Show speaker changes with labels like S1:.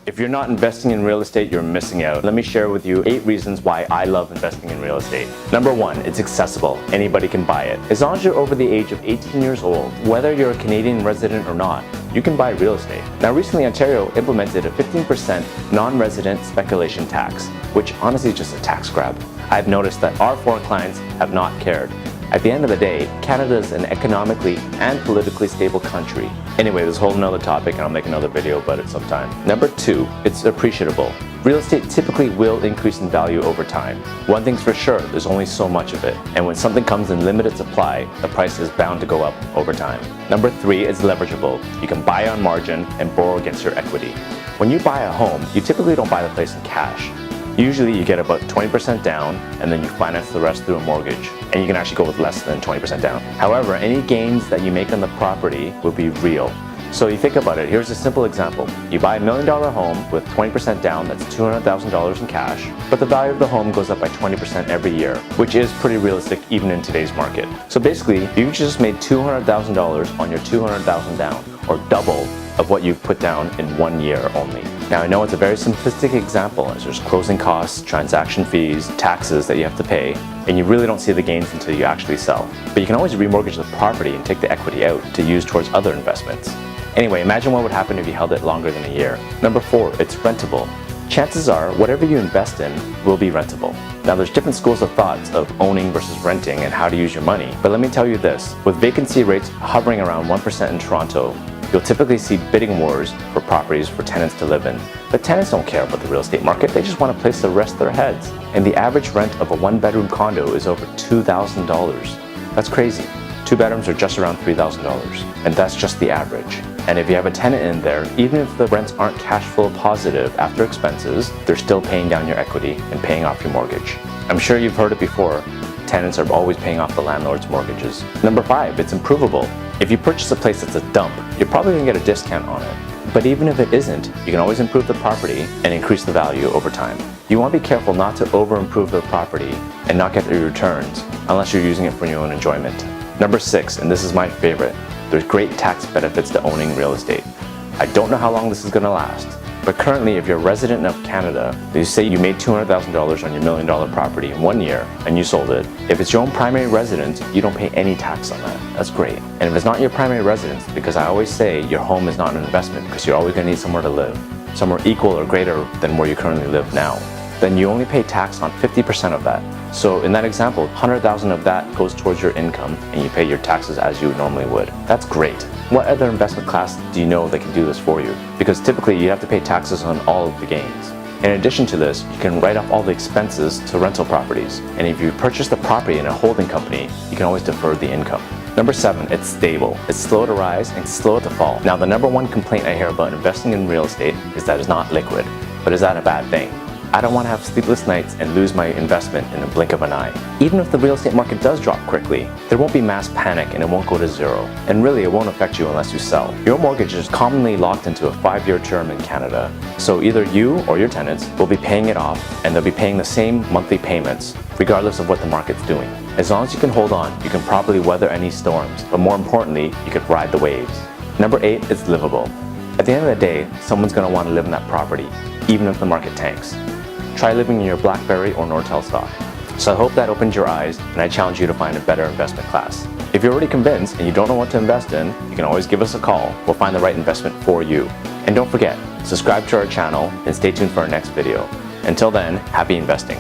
S1: If you're not investing in real estate, you're missing out. Let me share with you 8 reasons why I love investing in real estate. Number 1, it's accessible. Anybody can buy it. As long as you're over the age of 18 years old, whether you're a Canadian resident or not, you can buy real estate. Now recently Ontario implemented a 15% non-resident speculation tax, which honestly is just a tax grab. I've noticed that our foreign clients have not cared. At the end of the day, Canada is an economically and politically stable country. Anyway, this is a whole nother topic and I'll make another video about it sometime. Number 2, it's appreciable. Real estate typically will increase in value over time. One thing's for sure, there's only so much of it. And when something comes in limited supply, the price is bound to go up over time. Number 3 is leverageable. You can buy on margin and borrow against your equity. When you buy a home, you typically don't buy the place in cash. Usually you get about 20% down and then you finance the rest through a mortgage. And you can actually go with less than 20% down. However, any gains that you make on the property will be real. So you think about it, here's a simple example. You buy a $1 million home with 20% down, that's $200,000 in cash, but the value of the home goes up by 20% every year, which is pretty realistic even in today's market. So basically, you just made $200,000 on your $200,000 down, or double of what you've put down in 1 year only. Now I know it's a very simplistic example as there's closing costs, transaction fees, taxes that you have to pay, and you really don't see the gains until you actually sell. But you can always remortgage the property and take the equity out to use towards other investments. Anyway, imagine what would happen if you held it longer than a year. Number 4, it's rentable. Chances are, whatever you invest in will be rentable. Now there's different schools of thoughts of owning versus renting and how to use your money, but let me tell you this, with vacancy rates hovering around 1% in Toronto, you'll typically see bidding wars for properties for tenants to live in. But tenants don't care about the real estate market, they just want a place to rest their heads. And the average rent of a 1-bedroom condo is over $2,000. That's crazy. 2 bedrooms are just around $3,000, and that's just the average. And if you have a tenant in there, even if the rents aren't cash flow positive after expenses, they're still paying down your equity and paying off your mortgage. I'm sure you've heard it before, tenants are always paying off the landlord's mortgages. Number 5, it's improvable. If you purchase a place that's a dump, you're probably going to get a discount on it. But even if it isn't, you can always improve the property and increase the value over time. You want to be careful not to over-improve the property and not get the returns unless you're using it for your own enjoyment. Number 6, and this is my favorite, there's great tax benefits to owning real estate. I don't know how long this is going to last, but currently if you're a resident of Canada, you say you made $200,000 on your $1 million property in 1 year and you sold it, if it's your own primary residence, you don't pay any tax on that. That's great. And if it's not your primary residence, because I always say your home is not an investment because you're always going to need somewhere to live, somewhere equal or greater than where you currently live now, then you only pay tax on 50% of that. So in that example, $100,000 of that goes towards your income and you pay your taxes as you normally would. That's great. What other investment class do you know that can do this for you? Because typically you have to pay taxes on all of the gains. In addition to this, you can write off all the expenses to rental properties. And if you purchase the property in a holding company, you can always defer the income. Number 7, it's stable. It's slow to rise and slow to fall. Now the number 1 complaint I hear about investing in real estate is that it's not liquid. But is that a bad thing? I don't want to have sleepless nights and lose my investment in a blink of an eye. Even if the real estate market does drop quickly, there won't be mass panic and it won't go to zero. And really, it won't affect you unless you sell. Your mortgage is commonly locked into a 5-year term in Canada. So either you or your tenants will be paying it off and they'll be paying the same monthly payments regardless of what the market's doing. As long as you can hold on, you can probably weather any storms, but more importantly, you could ride the waves. Number 8 is livable. At the end of the day, someone's going to want to live in that property, even if the market tanks. Try living in your BlackBerry or Nortel stock. So I hope that opens your eyes and I challenge you to find a better investment class. If you're already convinced and you don't know what to invest in, you can always give us a call. We'll find the right investment for you. And don't forget, subscribe to our channel and stay tuned for our next video. Until then, happy investing.